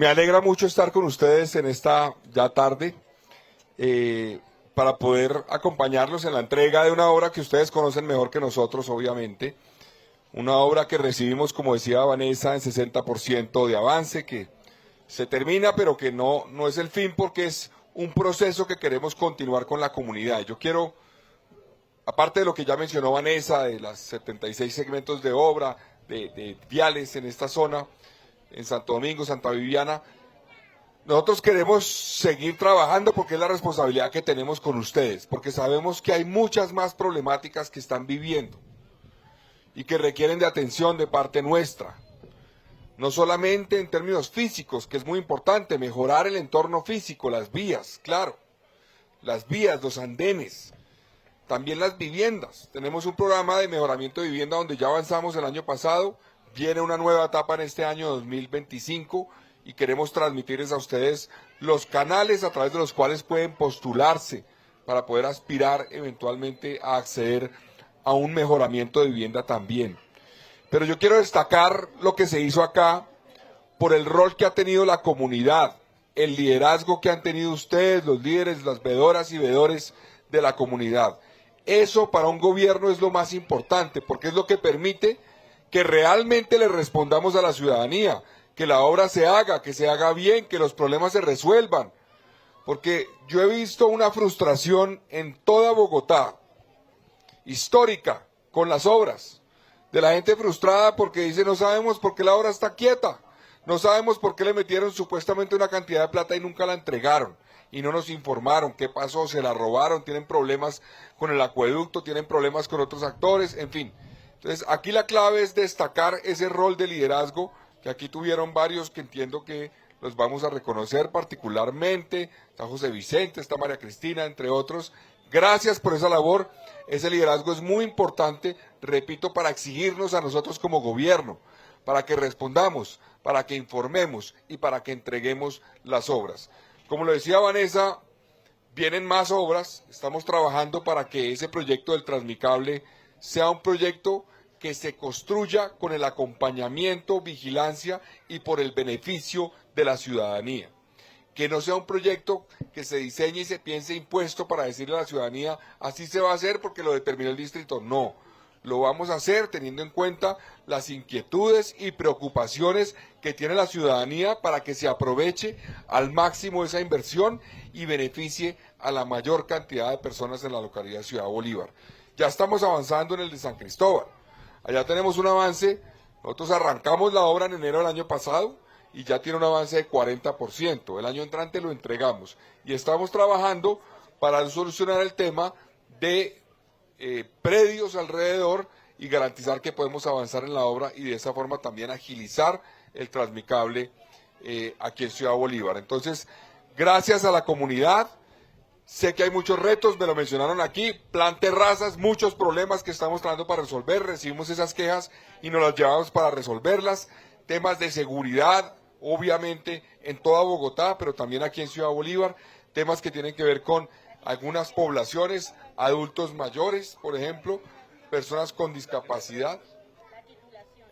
Me alegra mucho estar con ustedes en esta ya tarde para poder acompañarlos en la entrega de una obra que ustedes conocen mejor que nosotros, obviamente. Una obra que recibimos, como decía Vanessa, en 60% de avance, que se termina, pero que no es el fin porque es un proceso que queremos continuar con la comunidad. Yo quiero, aparte de lo que ya mencionó Vanessa, de las 76 segmentos de obra, de viales en esta zona, en Santo Domingo, Santa Viviana, nosotros queremos seguir trabajando porque es la responsabilidad que tenemos con ustedes, porque sabemos que hay muchas más problemáticas que están viviendo y que requieren de atención de parte nuestra. No solamente en términos físicos, que es muy importante, mejorar el entorno físico, las vías, claro, las vías, los andenes, también las viviendas. Tenemos un programa de mejoramiento de vivienda donde ya avanzamos el año pasado, viene una nueva etapa en este año 2025 y queremos transmitirles a ustedes los canales a través de los cuales pueden postularse para poder aspirar eventualmente a acceder a un mejoramiento de vivienda también. Pero yo quiero destacar lo que se hizo acá por el rol que ha tenido la comunidad, el liderazgo que han tenido ustedes, los líderes, las veedoras y veedores de la comunidad. Eso para un gobierno es lo más importante, porque es lo que permite que realmente le respondamos a la ciudadanía, que la obra se haga bien, que los problemas se resuelvan. Porque yo he visto una frustración en toda Bogotá, histórica, con las obras, de la gente frustrada porque dice no sabemos por qué la obra está quieta, no sabemos por qué le metieron supuestamente una cantidad de plata y nunca la entregaron y no nos informaron qué pasó, se la robaron, tienen problemas con el acueducto, tienen problemas con otros actores, en fin. Entonces aquí la clave es destacar ese rol de liderazgo que aquí tuvieron varios que entiendo que los vamos a reconocer particularmente, está José Vicente, está María Cristina, entre otros. Gracias por esa labor, ese liderazgo es muy importante, repito, para exigirnos a nosotros como gobierno, para que respondamos, para que informemos y para que entreguemos las obras. Como lo decía Vanessa, vienen más obras, estamos trabajando para que ese proyecto del Transmicable sea un proyecto que se construya con el acompañamiento, vigilancia y por el beneficio de la ciudadanía. Que no sea un proyecto que se diseñe y se piense impuesto para decirle a la ciudadanía, así se va a hacer porque lo determinó el distrito. No, lo vamos a hacer teniendo en cuenta las inquietudes y preocupaciones que tiene la ciudadanía para que se aproveche al máximo esa inversión y beneficie a la mayor cantidad de personas en la localidad de Ciudad Bolívar. Ya estamos avanzando en el de San Cristóbal. Allá tenemos un avance, nosotros arrancamos la obra en enero del año pasado y ya tiene un avance de 40%. El año entrante lo entregamos y estamos trabajando para solucionar el tema de predios alrededor y garantizar que podemos avanzar en la obra y de esa forma también agilizar el Transmicable aquí en Ciudad Bolívar. Entonces, gracias a la comunidad. Sé que hay muchos retos, me lo mencionaron aquí, plan terrazas, muchos problemas que estamos tratando para resolver, recibimos esas quejas y nos las llevamos para resolverlas, temas de seguridad, obviamente en toda Bogotá, pero también aquí en Ciudad Bolívar, temas que tienen que ver con algunas poblaciones, adultos mayores, por ejemplo, personas con discapacidad.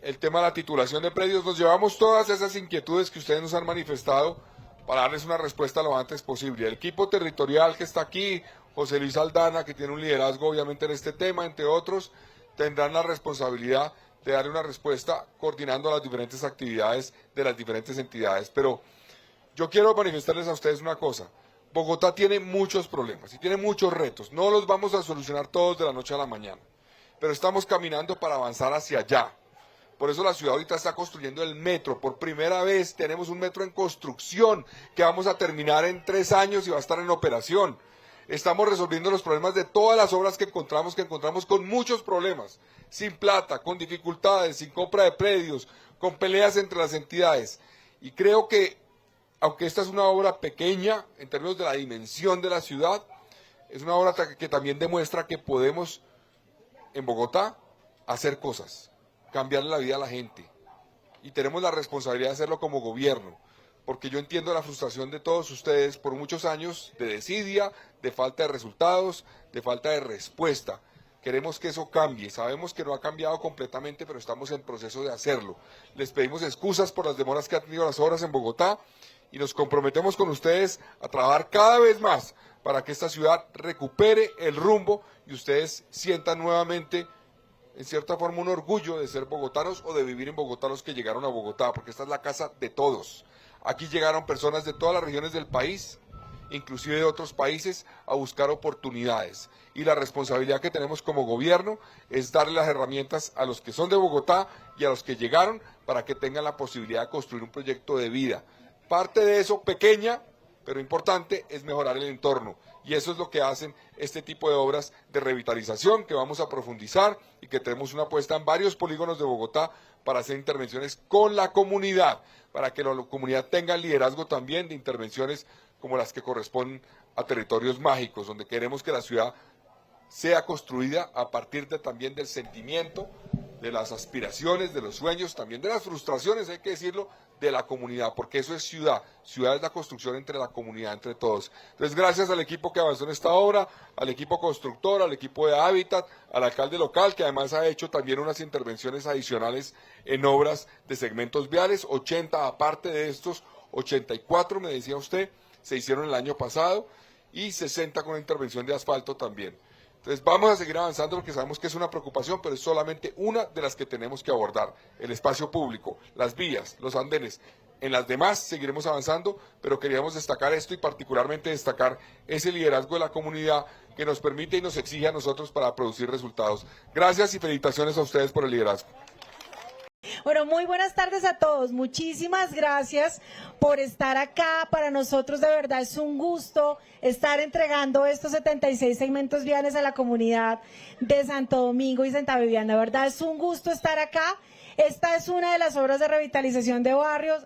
El tema de la titulación de predios, nos llevamos todas esas inquietudes que ustedes nos han manifestado para darles una respuesta lo antes posible. El equipo territorial que está aquí, José Luis Aldana, que tiene un liderazgo obviamente en este tema, entre otros, tendrán la responsabilidad de darle una respuesta coordinando las diferentes actividades de las diferentes entidades. Pero yo quiero manifestarles a ustedes una cosa. Bogotá tiene muchos problemas y tiene muchos retos. No los vamos a solucionar todos de la noche a la mañana, pero estamos caminando para avanzar hacia allá. Por eso la ciudad ahorita está construyendo el metro. Por primera vez tenemos un metro en construcción que vamos a terminar en 3 años y va a estar en operación. Estamos resolviendo los problemas de todas las obras que encontramos con muchos problemas. Sin plata, con dificultades, sin compra de predios, con peleas entre las entidades. Y creo que, aunque esta es una obra pequeña en términos de la dimensión de la ciudad, es una obra que también demuestra que podemos, en Bogotá, hacer cosas. Cambiarle la vida a la gente y tenemos la responsabilidad de hacerlo como gobierno, porque yo entiendo la frustración de todos ustedes por muchos años de desidia, de falta de resultados, de falta de respuesta, Queremos que eso cambie, sabemos que no ha cambiado completamente, pero estamos en proceso de hacerlo. Les pedimos excusas por las demoras que han tenido las obras en Bogotá y nos comprometemos con ustedes a trabajar cada vez más para que esta ciudad recupere el rumbo y ustedes sientan nuevamente, en cierta forma, un orgullo de ser bogotanos o de vivir en Bogotá los que llegaron a Bogotá, porque esta es la casa de todos. Aquí llegaron personas de todas las regiones del país, inclusive de otros países, a buscar oportunidades. Y la responsabilidad que tenemos como gobierno es darle las herramientas a los que son de Bogotá y a los que llegaron para que tengan la posibilidad de construir un proyecto de vida. Parte de eso, pequeña, pero importante, es mejorar el entorno. Y eso es lo que hacen este tipo de obras de revitalización que vamos a profundizar y que tenemos una apuesta en varios polígonos de Bogotá para hacer intervenciones con la comunidad, para que la comunidad tenga liderazgo también de intervenciones como las que corresponden a territorios mágicos, donde queremos que la ciudad sea construida a partir también del sentimiento, de las aspiraciones, de los sueños, también de las frustraciones, hay que decirlo, de la comunidad, porque eso es ciudad. Ciudad es la construcción entre la comunidad, entre todos. Entonces, gracias al equipo que avanzó en esta obra, al equipo constructor, al equipo de Hábitat, al alcalde local, que además ha hecho también unas intervenciones adicionales en obras de segmentos viales, 80 aparte de estos, 84, me decía usted, se hicieron el año pasado, y 60 con la intervención de asfalto también. Entonces vamos a seguir avanzando porque sabemos que es una preocupación, pero es solamente una de las que tenemos que abordar. El espacio público, las vías, los andenes. En las demás seguiremos avanzando, pero queríamos destacar esto y particularmente destacar ese liderazgo de la comunidad que nos permite y nos exige a nosotros para producir resultados. Gracias y felicitaciones a ustedes por el liderazgo. Bueno, muy buenas tardes a todos. Muchísimas gracias por estar acá. Para nosotros de verdad es un gusto estar entregando estos 76 segmentos viales a la comunidad de Santo Domingo y Santa Viviana. De verdad es un gusto estar acá. Esta es una de las obras de revitalización de barrios,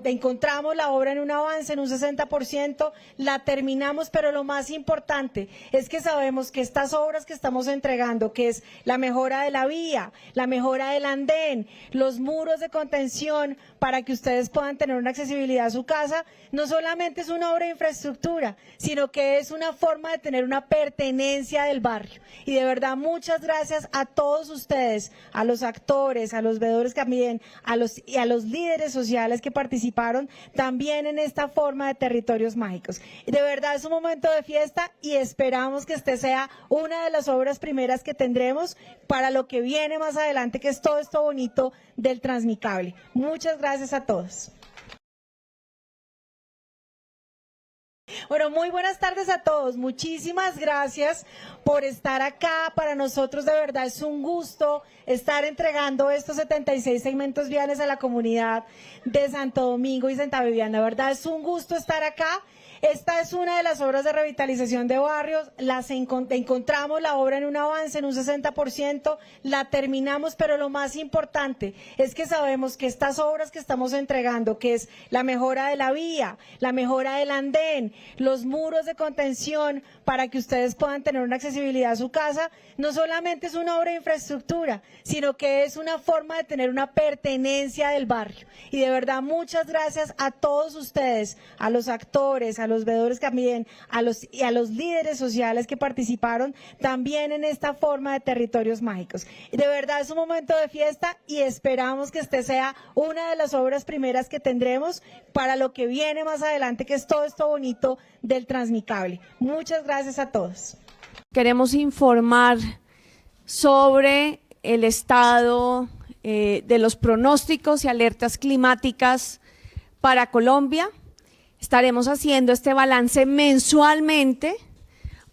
encontramos la obra en un avance, en un 60%, la terminamos, pero lo más importante es que sabemos que estas obras que estamos entregando, que es la mejora de la vía, la mejora del andén, los muros de contención para que ustedes puedan tener una accesibilidad a su casa, no solamente es una obra de infraestructura, sino que es una forma de tener una pertenencia del barrio. Y de verdad, muchas gracias a todos ustedes, a los actores, a los veedores también, a los líderes sociales que participaron también en esta forma de territorios mágicos. De verdad es un momento de fiesta y esperamos que este sea una de las obras primeras que tendremos para lo que viene más adelante, que es todo esto bonito del Transmicable. Muchas gracias a todos. Bueno, muy buenas tardes a todos. Muchísimas gracias por estar acá. Para nosotros de verdad es un gusto estar entregando estos 76 segmentos viales a la comunidad de Santo Domingo y Santa Viviana. De verdad es un gusto estar acá. Esta es una de las obras de revitalización de barrios, encontramos la obra en un avance, en un 60%, la terminamos, pero lo más importante es que sabemos que estas obras que estamos entregando, que es la mejora de la vía, la mejora del andén, los muros de contención para que ustedes puedan tener una accesibilidad a su casa, no solamente es una obra de infraestructura, sino que es una forma de tener una pertenencia del barrio. Y de verdad, muchas gracias a todos ustedes, a los actores, a los veedores también, a los líderes sociales que participaron también en esta forma de territorios mágicos. De verdad es un momento de fiesta y esperamos que este sea una de las obras primeras que tendremos para lo que viene más adelante, que es todo esto bonito del Transmicable. Muchas gracias a todos. Queremos informar sobre el estado de los pronósticos y alertas climáticas para Colombia. Estaremos haciendo este balance mensualmente,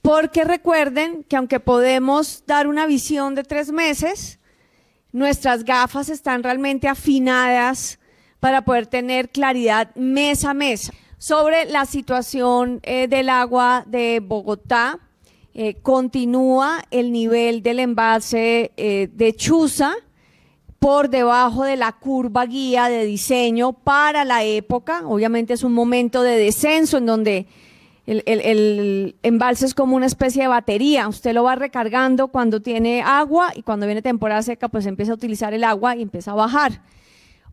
porque recuerden que aunque podemos dar una visión de 3 meses, nuestras gafas están realmente afinadas para poder tener claridad mes a mes. Sobre la situación del agua de Bogotá, continúa el nivel del embalse de Chuza por debajo de la curva guía de diseño para la época. Obviamente es un momento de descenso en donde el embalse es como una especie de batería, usted lo va recargando cuando tiene agua y cuando viene temporada seca pues empieza a utilizar el agua y empieza a bajar.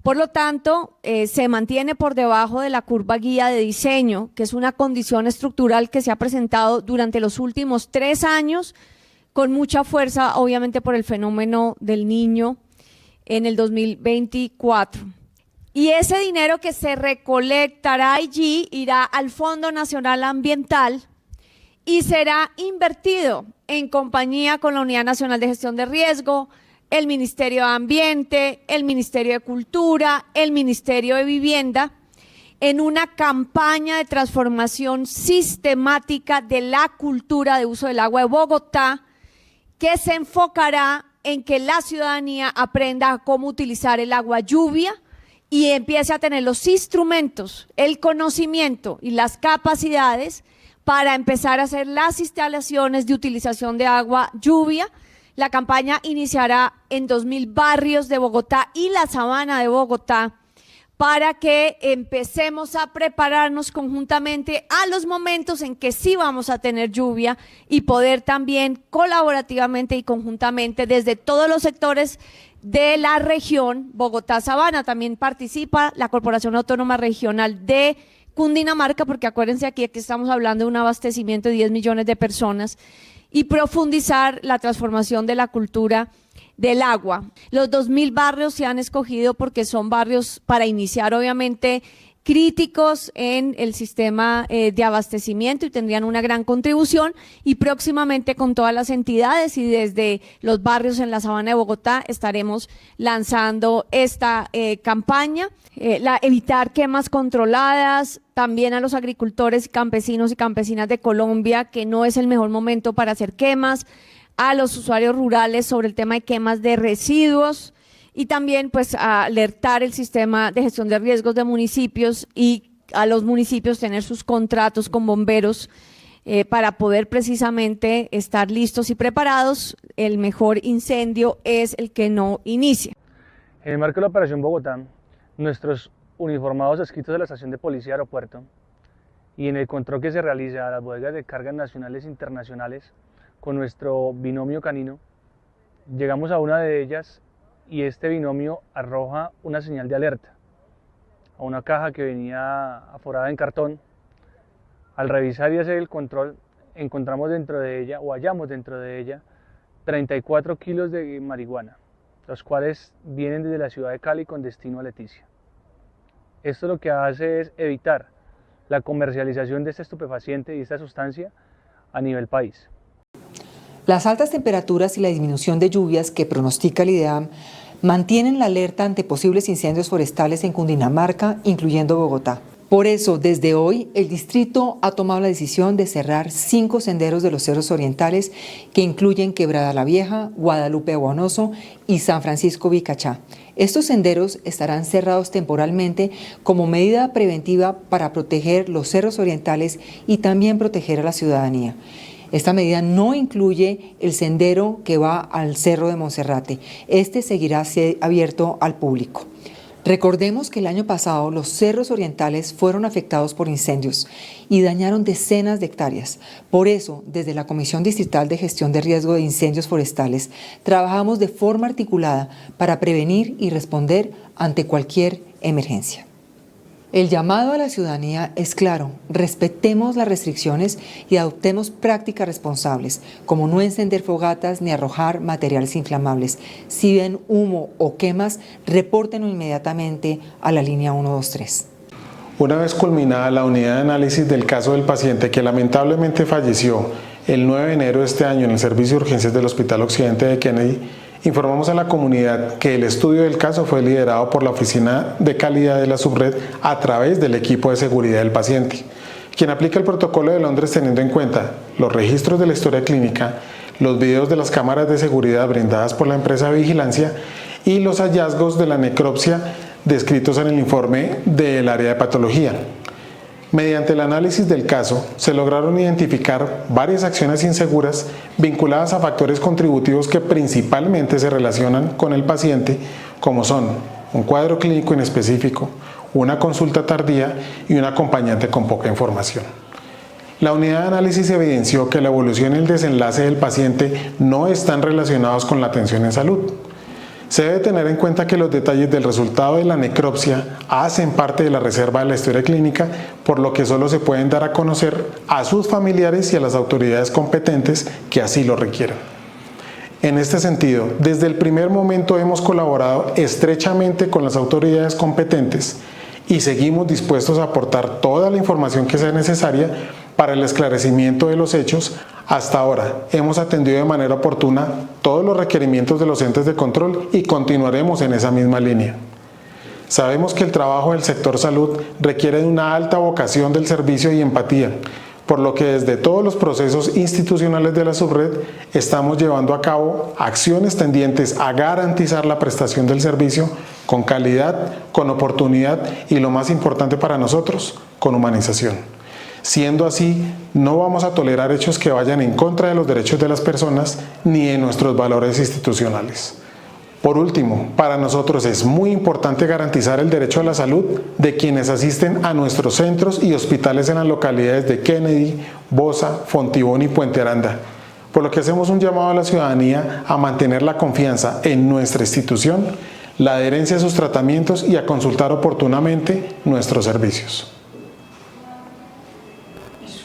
Por lo tanto, se mantiene por debajo de la curva guía de diseño, que es una condición estructural que se ha presentado durante los últimos 3 años con mucha fuerza, obviamente por el fenómeno del Niño en el 2024. Y ese dinero que se recolectará allí irá al Fondo Nacional Ambiental y será invertido en compañía con la Unidad Nacional de Gestión de Riesgo, el Ministerio de Ambiente, el Ministerio de Cultura, el Ministerio de Vivienda, en una campaña de transformación sistemática de la cultura de uso del agua de Bogotá, que se enfocará en que la ciudadanía aprenda cómo utilizar el agua lluvia y empiece a tener los instrumentos, el conocimiento y las capacidades para empezar a hacer las instalaciones de utilización de agua lluvia. La campaña iniciará en 2.000 barrios de Bogotá y la Sabana de Bogotá para que empecemos a prepararnos conjuntamente a los momentos en que sí vamos a tener lluvia y poder también colaborativamente y conjuntamente desde todos los sectores de la región Bogotá-Sabana. También participa la Corporación Autónoma Regional de Cundinamarca, porque acuérdense aquí que estamos hablando de un abastecimiento de 10 millones de personas, y profundizar la transformación de la cultura del agua. Los 2.000 barrios se han escogido porque son barrios para iniciar, obviamente, críticos en el sistema de abastecimiento y tendrían una gran contribución, y próximamente con todas las entidades y desde los barrios en la Sabana de Bogotá estaremos lanzando esta campaña. Evitar quemas controladas, también a los agricultores, campesinos y campesinas de Colombia, que no es el mejor momento para hacer quemas, a los usuarios rurales sobre el tema de quemas de residuos, y también pues a alertar el sistema de gestión de riesgos de municipios y a los municipios tener sus contratos con bomberos para poder precisamente estar listos y preparados. El mejor incendio es el que no inicia. En el marco de la Operación Bogotá, nuestros uniformados adscritos de la estación de policía aeropuerto y en el control que se realiza a las bodegas de cargas nacionales e internacionales con nuestro binomio canino, llegamos a una de ellas y este binomio arroja una señal de alerta a una caja que venía aforada en cartón. Al revisar y hacer el control, encontramos dentro de ella, o hallamos dentro de ella, 34 kilos de marihuana, los cuales vienen desde la ciudad de Cali con destino a Leticia. Esto lo que hace es evitar la comercialización de este estupefaciente y esta sustancia a nivel país. Las altas temperaturas y la disminución de lluvias que pronostica el IDEAM mantienen la alerta ante posibles incendios forestales en Cundinamarca, incluyendo Bogotá. Por eso, desde hoy, el distrito ha tomado la decisión de cerrar 5 senderos de los cerros orientales que incluyen Quebrada la Vieja, Guadalupe Aguanoso y San Francisco Vicachá. Estos senderos estarán cerrados temporalmente como medida preventiva para proteger los cerros orientales y también proteger a la ciudadanía. Esta medida no incluye el sendero que va al Cerro de Monserrate. Este seguirá abierto al público. Recordemos que el año pasado los cerros orientales fueron afectados por incendios y dañaron decenas de hectáreas. Por eso, desde la Comisión Distrital de Gestión de Riesgo de Incendios Forestales, trabajamos de forma articulada para prevenir y responder ante cualquier emergencia. El llamado a la ciudadanía es claro: respetemos las restricciones y adoptemos prácticas responsables, como no encender fogatas ni arrojar materiales inflamables. Si ven humo o quemas, repórtenlo inmediatamente a la línea 123. Una vez culminada la unidad de análisis del caso del paciente que lamentablemente falleció el 9 de enero de este año en el servicio de urgencias del Hospital Occidente de Kennedy, informamos a la comunidad que el estudio del caso fue liderado por la Oficina de Calidad de la Subred a través del equipo de seguridad del paciente, quien aplica el protocolo de Londres teniendo en cuenta los registros de la historia clínica, los videos de las cámaras de seguridad brindadas por la empresa de vigilancia y los hallazgos de la necropsia descritos en el informe del área de patología. Mediante el análisis del caso, se lograron identificar varias acciones inseguras vinculadas a factores contributivos que principalmente se relacionan con el paciente, como son un cuadro clínico inespecífico, una consulta tardía y un acompañante con poca información. La unidad de análisis evidenció que la evolución y el desenlace del paciente no están relacionados con la atención en salud. Se debe tener en cuenta que los detalles del resultado de la necropsia hacen parte de la reserva de la historia clínica, por lo que solo se pueden dar a conocer a sus familiares y a las autoridades competentes que así lo requieran. En este sentido, desde el primer momento hemos colaborado estrechamente con las autoridades competentes y seguimos dispuestos a aportar toda la información que sea necesaria para el esclarecimiento de los hechos. Hasta ahora hemos atendido de manera oportuna todos los requerimientos de los entes de control y continuaremos en esa misma línea. Sabemos que el trabajo del sector salud requiere de una alta vocación del servicio y empatía, por lo que desde todos los procesos institucionales de la subred estamos llevando a cabo acciones tendientes a garantizar la prestación del servicio con calidad, con oportunidad y, lo más importante para nosotros, con humanización. Siendo así, no vamos a tolerar hechos que vayan en contra de los derechos de las personas ni de nuestros valores institucionales. Por último, para nosotros es muy importante garantizar el derecho a la salud de quienes asisten a nuestros centros y hospitales en las localidades de Kennedy, Bosa, Fontibón y Puente Aranda, por lo que hacemos un llamado a la ciudadanía a mantener la confianza en nuestra institución, la adherencia a sus tratamientos y a consultar oportunamente nuestros servicios.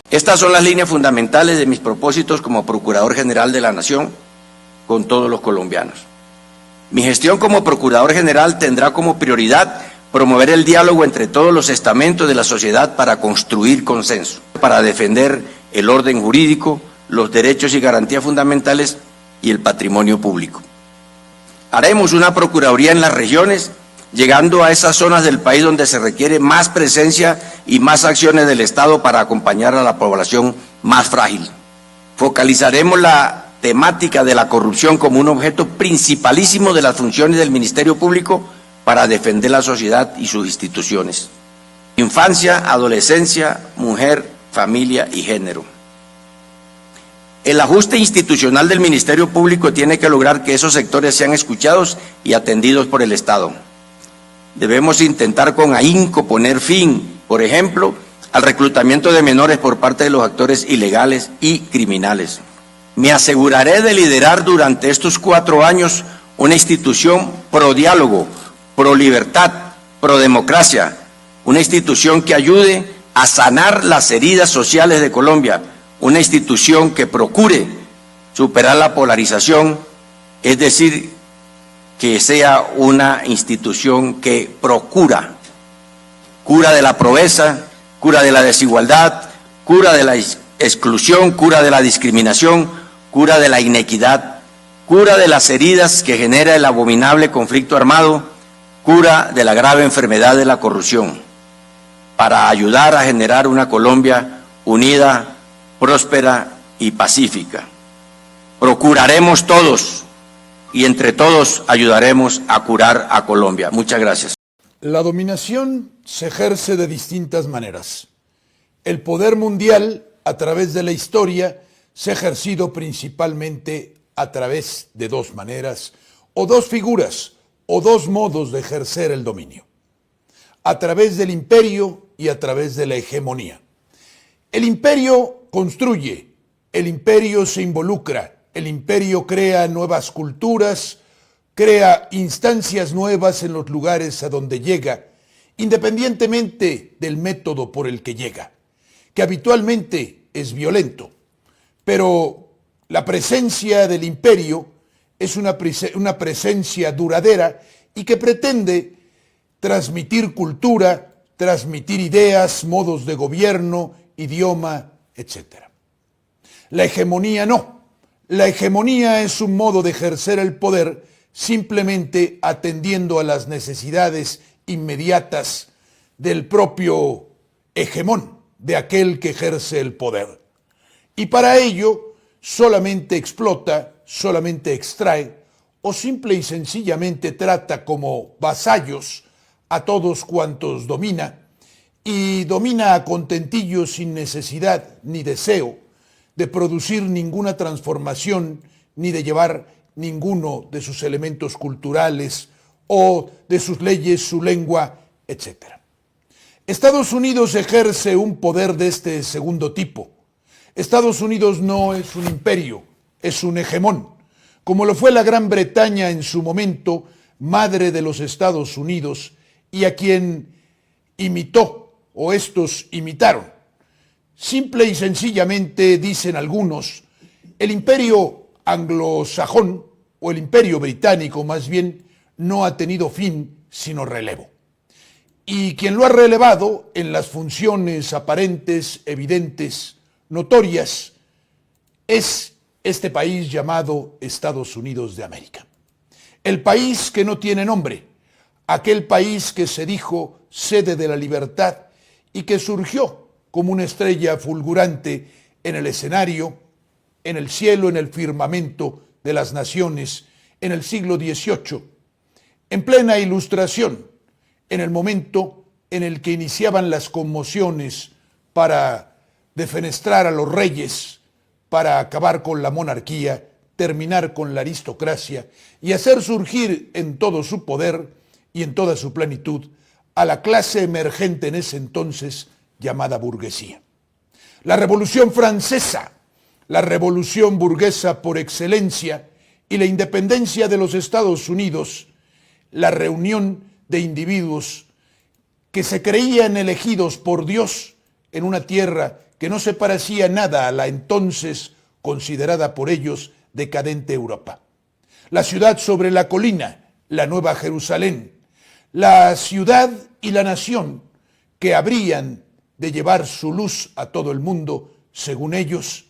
Estas son las líneas fundamentales de mis propósitos como Procurador General de la Nación con todos los colombianos. Mi gestión como Procurador General tendrá como prioridad promover el diálogo entre todos los estamentos de la sociedad para construir consenso, para defender el orden jurídico, los derechos y garantías fundamentales y el patrimonio público. Haremos una Procuraduría en las regiones, llegando a esas zonas del país donde se requiere más presencia y más acciones del Estado para acompañar a la población más frágil. Focalizaremos la temática de la corrupción como un objeto principalísimo de las funciones del Ministerio Público para defender la sociedad y sus instituciones. Infancia, adolescencia, mujer, familia y género. El ajuste institucional del Ministerio Público tiene que lograr que esos sectores sean escuchados y atendidos por el Estado. Debemos intentar con ahínco poner fin, por ejemplo, al reclutamiento de menores por parte de los actores ilegales y criminales. Me aseguraré de liderar durante estos 4 años una institución pro diálogo, pro libertad, pro democracia, una institución que ayude a sanar las heridas sociales de Colombia, una institución que procure superar la polarización, es decir, que sea una institución que cura de la pobreza, cura de la desigualdad, cura de la exclusión, cura de la discriminación, cura de la inequidad, cura de las heridas que genera el abominable conflicto armado, cura de la grave enfermedad de la corrupción, para ayudar a generar una Colombia unida, próspera y pacífica. Procuraremos todos y entre todos ayudaremos a curar a Colombia. Muchas gracias. La dominación se ejerce de distintas maneras. El poder mundial, a través de la historia, se ha ejercido principalmente a través de 2 maneras, o 2 figuras, o 2 modos de ejercer el dominio. A través del imperio y a través de la hegemonía. El imperio construye, el imperio se involucra, el imperio crea nuevas culturas, crea instancias nuevas en los lugares a donde llega, independientemente del método por el que llega, que habitualmente es violento. Pero la presencia del imperio es una presencia duradera y que pretende transmitir cultura, transmitir ideas, modos de gobierno, idioma, etc. La hegemonía no. La hegemonía es un modo de ejercer el poder simplemente atendiendo a las necesidades inmediatas del propio hegemón, de aquel que ejerce el poder. Y para ello solamente explota, solamente extrae o simple y sencillamente trata como vasallos a todos cuantos domina y domina a contentillo sin necesidad ni deseo de producir ninguna transformación ni de llevar ninguno de sus elementos culturales o de sus leyes, su lengua, etc. Estados Unidos ejerce un poder de este segundo tipo. Estados Unidos no es un imperio, es un hegemón, como lo fue la Gran Bretaña en su momento, madre de los Estados Unidos, y a quien imitó, o estos imitaron. Simple y sencillamente, dicen algunos, el imperio anglosajón o el Imperio Británico más bien, no ha tenido fin sino relevo. Y quien lo ha relevado en las funciones aparentes, evidentes, notorias, es este país llamado Estados Unidos de América. El país que no tiene nombre, aquel país que se dijo sede de la libertad y que surgió como una estrella fulgurante en el escenario, en el cielo, en el firmamento de las naciones en el siglo XVIII, en plena ilustración, en el momento en el que iniciaban las conmociones para defenestrar a los reyes, para acabar con la monarquía, terminar con la aristocracia y hacer surgir en todo su poder y en toda su plenitud a la clase emergente en ese entonces llamada burguesía. La Revolución Francesa, la revolución burguesa por excelencia, y la independencia de los Estados Unidos, la reunión de individuos que se creían elegidos por Dios en una tierra que no se parecía nada a la entonces considerada por ellos decadente Europa. La ciudad sobre la colina, la Nueva Jerusalén, la ciudad y la nación que habrían de llevar su luz a todo el mundo, según ellos,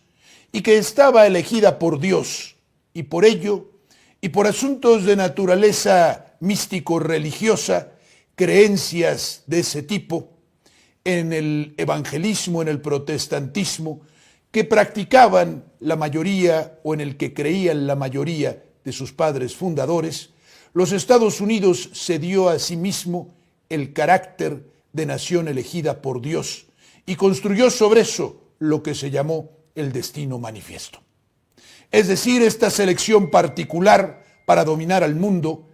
y que estaba elegida por Dios, y por ello, y por asuntos de naturaleza místico-religiosa, creencias de ese tipo, en el evangelismo, en el protestantismo, que practicaban la mayoría o en el que creían la mayoría de sus padres fundadores, los Estados Unidos se dio a sí mismo el carácter de nación elegida por Dios y construyó sobre eso lo que se llamó el destino manifiesto. Es decir, esta selección particular para dominar al mundo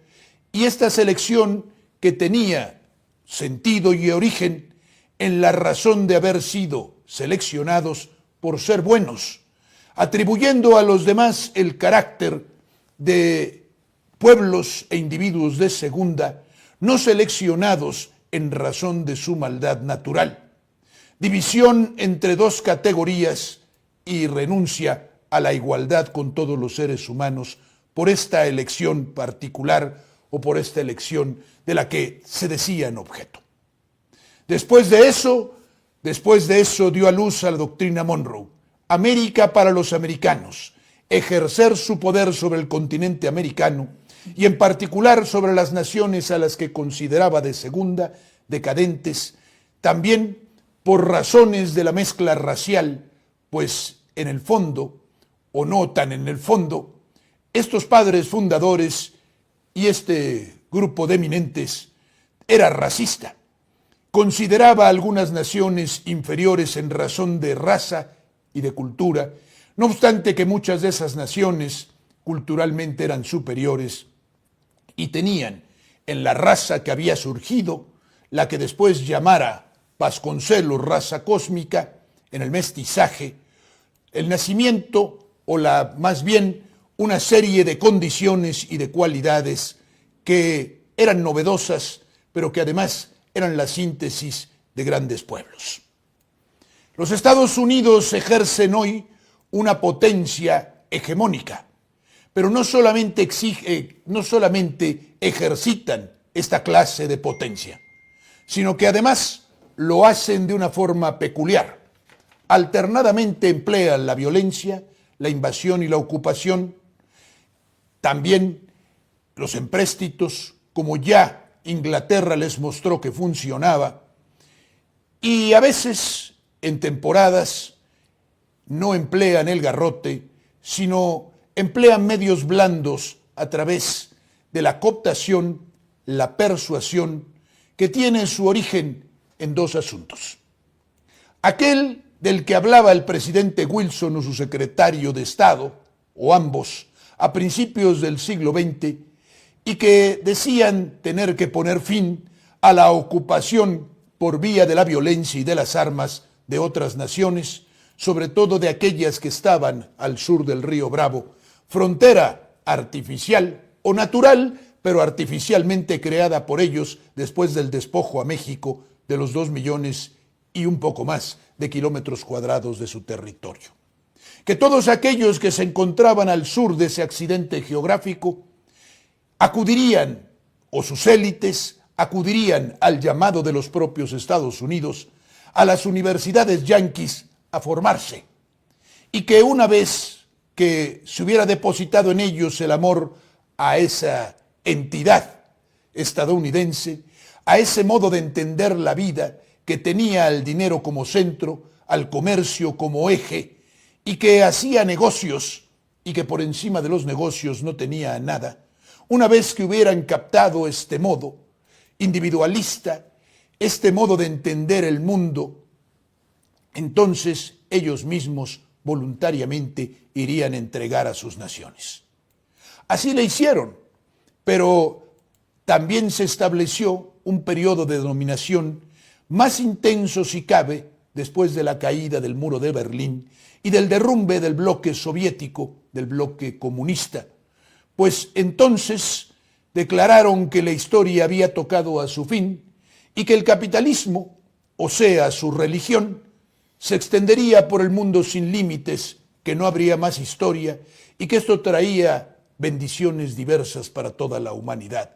y esta selección que tenía sentido y origen en la razón de haber sido seleccionados por ser buenos, atribuyendo a los demás el carácter de pueblos e individuos de segunda, no seleccionados en razón de su maldad natural. División entre dos categorías y renuncia a la igualdad con todos los seres humanos por esta elección particular o por esta elección de la que se decían objeto. Después de eso dio a luz a la doctrina Monroe, América para los americanos, ejercer su poder sobre el continente americano y en particular sobre las naciones a las que consideraba de segunda, decadentes, también por razones de la mezcla racial, pues en el fondo, o no tan en el fondo, estos padres fundadores y este grupo de eminentes era racista. Consideraba a algunas naciones inferiores en razón de raza y de cultura, no obstante que muchas de esas naciones culturalmente eran superiores y tenían en la raza que había surgido, la que después llamara Vasconcelos raza cósmica, en el mestizaje, el nacimiento o más bien una serie de condiciones y de cualidades que eran novedosas, pero que además eran la síntesis de grandes pueblos. Los Estados Unidos ejercen hoy una potencia hegemónica, pero no solamente ejercitan esta clase de potencia, sino que además lo hacen de una forma peculiar. Alternadamente emplean la violencia, la invasión y la ocupación, también los empréstitos, como ya Inglaterra les mostró que funcionaba, y a veces en temporadas no emplean el garrote, sino emplean medios blandos a través de la cooptación, la persuasión, que tiene su origen en dos asuntos. Aquel del que hablaba el presidente Wilson o su secretario de Estado, o ambos, a principios del siglo XX, y que decían tener que poner fin a la ocupación por vía de la violencia y de las armas de otras naciones, sobre todo de aquellas que estaban al sur del río Bravo, frontera artificial o natural, pero artificialmente creada por ellos después del despojo a México de los 2 millones y un poco más de kilómetros cuadrados de su territorio. que todos aquellos que se encontraban al sur de ese accidente geográfico acudirían, o sus élites acudirían al llamado de los propios Estados Unidos, a las universidades yanquis a formarse, y que una vez que se hubiera depositado en ellos el amor a esa entidad estadounidense, a ese modo de entender la vida que tenía al dinero como centro, al comercio como eje, y que hacía negocios y que por encima de los negocios no tenía nada, una vez que hubieran captado este modo individualista, este modo de entender el mundo, entonces ellos mismos voluntariamente irían a entregar a sus naciones. Así le hicieron, pero también se estableció un periodo de dominación más intenso si cabe después de la caída del muro de Berlín y del derrumbe del bloque soviético, del bloque comunista, pues entonces declararon que la historia había tocado a su fin y que el capitalismo, o sea, su religión, se extendería por el mundo sin límites, que no habría más historia y que esto traía bendiciones diversas para toda la humanidad,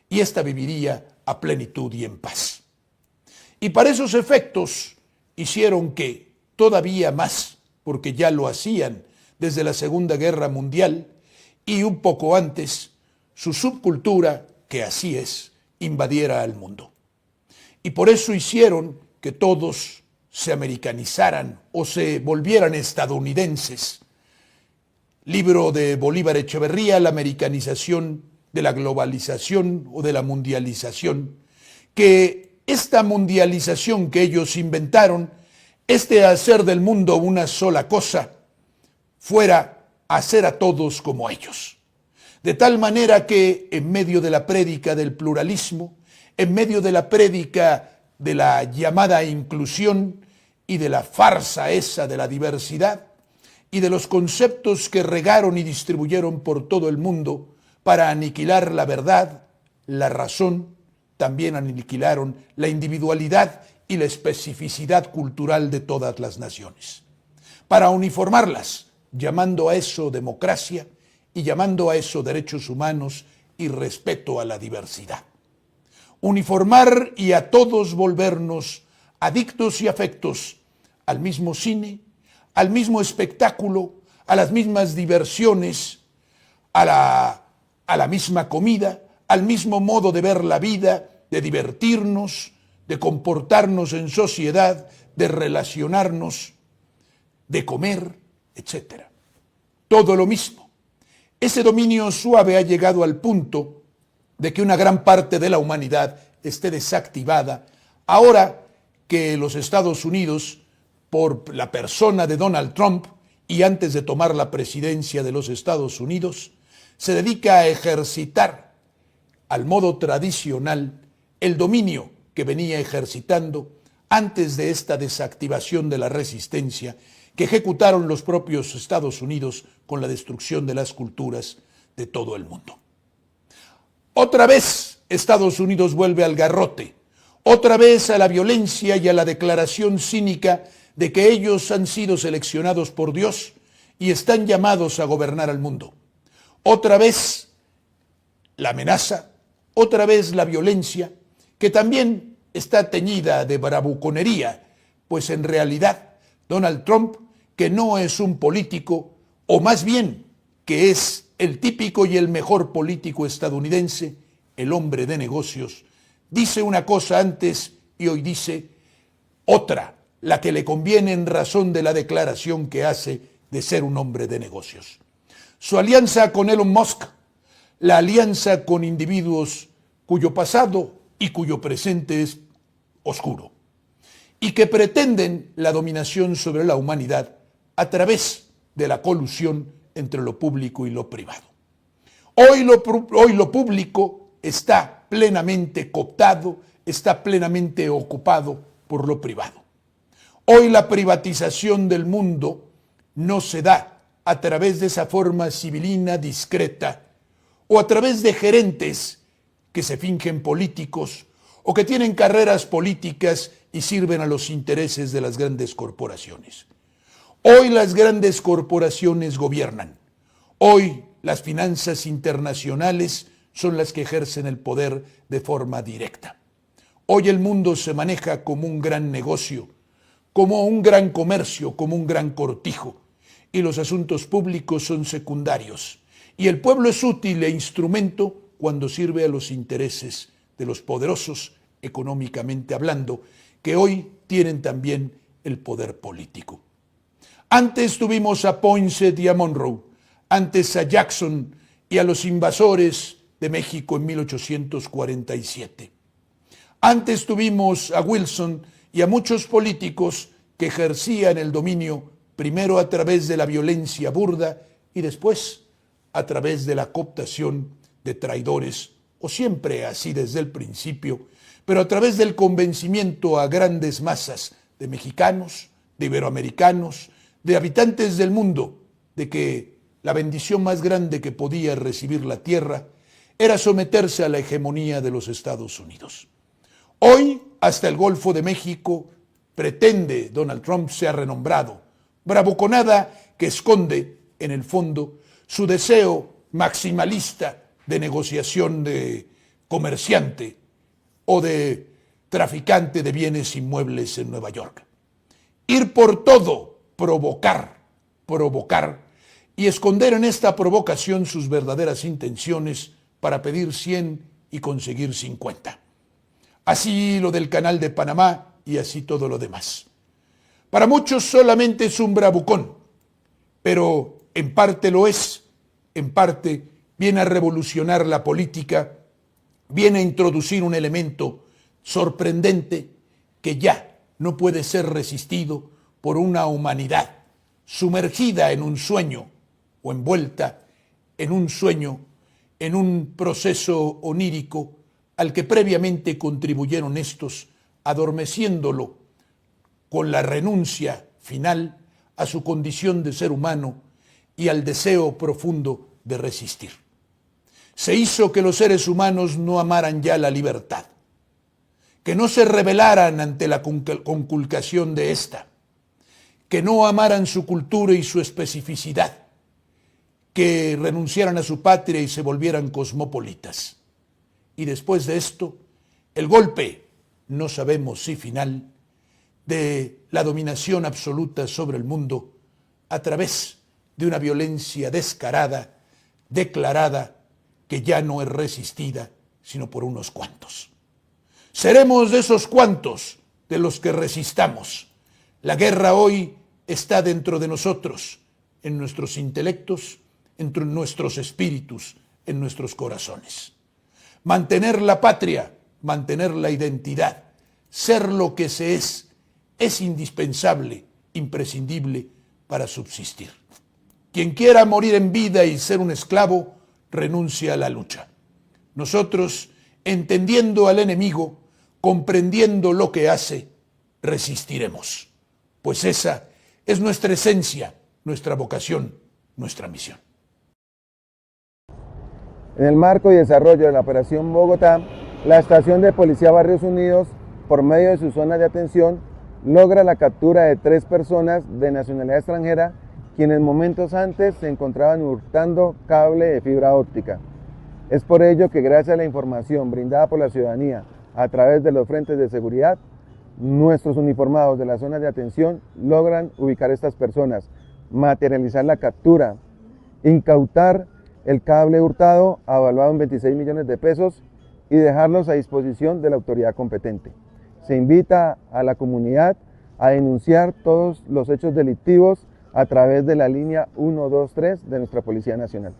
y ésta viviría a plenitud y en paz. Y para esos efectos hicieron que, todavía más, porque ya lo hacían desde la Segunda Guerra Mundial y un poco antes, su subcultura, que así es, invadiera al mundo. Y por eso hicieron que todos se americanizaran o se volvieran estadounidenses. Libro de Bolívar Echeverría, La americanización de la globalización o de la mundialización, que esta mundialización que ellos inventaron, este hacer del mundo una sola cosa, fuera hacer a todos como ellos. De tal manera que en medio de la prédica del pluralismo, en medio de la prédica de la llamada inclusión y de la farsa esa de la diversidad y de los conceptos que regaron y distribuyeron por todo el mundo para aniquilar la verdad, la razón, también aniquilaron la individualidad y la especificidad cultural de todas las naciones, para uniformarlas, llamando a eso democracia y llamando a eso derechos humanos y respeto a la diversidad. Uniformar y a todos volvernos adictos y afectos al mismo cine, al mismo espectáculo, a las mismas diversiones, a la misma comida, al mismo modo de ver la vida, de divertirnos, de comportarnos en sociedad, de relacionarnos, de comer, etc. Todo lo mismo. Ese dominio suave ha llegado al punto de que una gran parte de la humanidad esté desactivada ahora que los Estados Unidos, por la persona de Donald Trump y antes de tomar la presidencia de los Estados Unidos, se dedica a ejercitar al modo tradicional el dominio que venía ejercitando antes de esta desactivación de la resistencia que ejecutaron los propios Estados Unidos con la destrucción de las culturas de todo el mundo. Otra vez Estados Unidos vuelve al garrote, otra vez a la violencia y a la declaración cínica de que ellos han sido seleccionados por Dios y están llamados a gobernar al mundo. Otra vez la amenaza, otra vez la violencia, que también está teñida de bravuconería, pues en realidad Donald Trump, que no es un político, o más bien que es el típico y el mejor político estadounidense, el hombre de negocios, dice una cosa antes y hoy dice otra, la que le conviene en razón de la declaración que hace de ser un hombre de negocios. Su alianza con Elon Musk, la alianza con individuos cuyo pasado y cuyo presente es oscuro, y que pretenden la dominación sobre la humanidad a través de la colusión entre lo público y lo privado. Hoy lo público está plenamente cooptado, está plenamente ocupado por lo privado. Hoy la privatización del mundo no se da a través de esa forma civilina discreta o a través de gerentes que se fingen políticos o que tienen carreras políticas y sirven a los intereses de las grandes corporaciones. Hoy las grandes corporaciones gobiernan. Hoy las finanzas internacionales son las que ejercen el poder de forma directa. Hoy el mundo se maneja como un gran negocio, como un gran comercio, como un gran cortijo, y los asuntos públicos son secundarios. Y el pueblo es útil e instrumento cuando sirve a los intereses de los poderosos, económicamente hablando, que hoy tienen también el poder político. Antes tuvimos a Poinsett y a Monroe, antes a Jackson y a los invasores de México en 1847. Antes tuvimos a Wilson y a muchos políticos que ejercían el dominio primero a través de la violencia burda y después a través de la cooptación de traidores, o siempre así desde el principio, pero a través del convencimiento a grandes masas de mexicanos, de iberoamericanos, de habitantes del mundo, de que la bendición más grande que podía recibir la tierra era someterse a la hegemonía de los Estados Unidos. Hoy, hasta el Golfo de México, pretende Donald Trump sea renombrado, bravuconada que esconde, en el fondo, su deseo maximalista de negociación de comerciante o de traficante de bienes inmuebles en Nueva York. Ir por todo, provocar, y esconder en esta provocación sus verdaderas intenciones para pedir 100 y conseguir 50. Así lo del Canal de Panamá y así todo lo demás. Para muchos solamente es un bravucón, pero en parte lo es, en parte viene a revolucionar la política, viene a introducir un elemento sorprendente que ya no puede ser resistido por una humanidad sumergida en un sueño o envuelta en un sueño, en un proceso onírico al que previamente contribuyeron estos, adormeciéndolo con la renuncia final a su condición de ser humano y al deseo profundo de resistir. Se hizo que los seres humanos no amaran ya la libertad, que no se rebelaran ante la conculcación de esta, que no amaran su cultura y su especificidad, que renunciaran a su patria y se volvieran cosmopolitas. Y después de esto, el golpe, no sabemos si final, de la dominación absoluta sobre el mundo a través de una violencia descarada, declarada, que ya no es resistida, sino por unos cuantos. Seremos de esos cuantos de los que resistamos. La guerra hoy está dentro de nosotros, en nuestros intelectos, en nuestros espíritus, en nuestros corazones. Mantener la patria, mantener la identidad, ser lo que se es indispensable, imprescindible para subsistir. Quien quiera morir en vida y ser un esclavo, renuncia a la lucha. Nosotros, entendiendo al enemigo, comprendiendo lo que hace, resistiremos, pues esa es nuestra esencia, nuestra vocación, nuestra misión. En el marco y desarrollo de la Operación Bogotá, la Estación de Policía Barrios Unidos, por medio de su zona de atención, logra la captura de 3 personas de nacionalidad extranjera, quienes momentos antes se encontraban hurtando cable de fibra óptica. Es por ello que gracias a la información brindada por la ciudadanía a través de los frentes de seguridad, nuestros uniformados de las zonas de atención logran ubicar a estas personas, materializar la captura, incautar el cable hurtado avaluado en 26 millones de pesos y dejarlos a disposición de la autoridad competente. Se invita a la comunidad a denunciar todos los hechos delictivos a través de la línea 123 de nuestra Policía Nacional.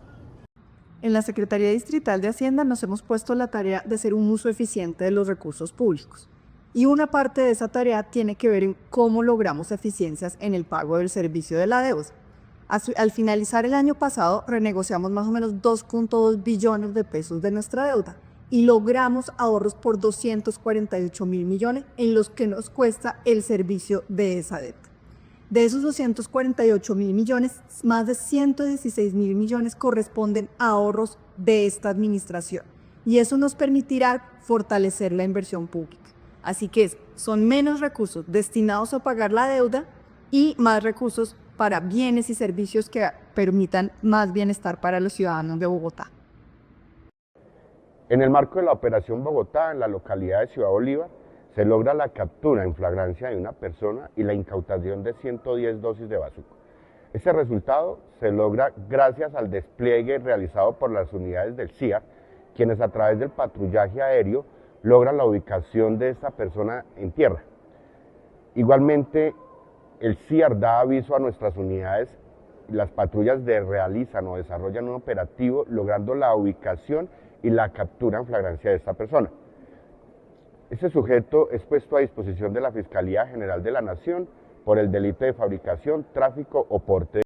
En la Secretaría Distrital de Hacienda nos hemos puesto la tarea de hacer un uso eficiente de los recursos públicos. Y una parte de esa tarea tiene que ver en cómo logramos eficiencias en el pago del servicio de la deuda. Al finalizar el año pasado, renegociamos más o menos 2.2 billones de pesos de nuestra deuda y logramos ahorros por 248.000 millones en los que nos cuesta el servicio de esa deuda. De esos 248.000 millones, más de 116.000 millones corresponden a ahorros de esta administración y eso nos permitirá fortalecer la inversión pública. Así que son menos recursos destinados a pagar la deuda y más recursos para bienes y servicios que permitan más bienestar para los ciudadanos de Bogotá. En el marco de la Operación Bogotá, en la localidad de Ciudad Bolívar, se logra la captura en flagrancia de una persona y la incautación de 110 dosis de bazuco. Este resultado se logra gracias al despliegue realizado por las unidades del CIAR, quienes a través del patrullaje aéreo logran la ubicación de esta persona en tierra. Igualmente, el CIAR da aviso a nuestras unidades y las patrullas realizan o desarrollan un operativo logrando la ubicación y la captura en flagrancia de esta persona. Este sujeto es puesto a disposición de la Fiscalía General de la Nación por el delito de fabricación, tráfico o porte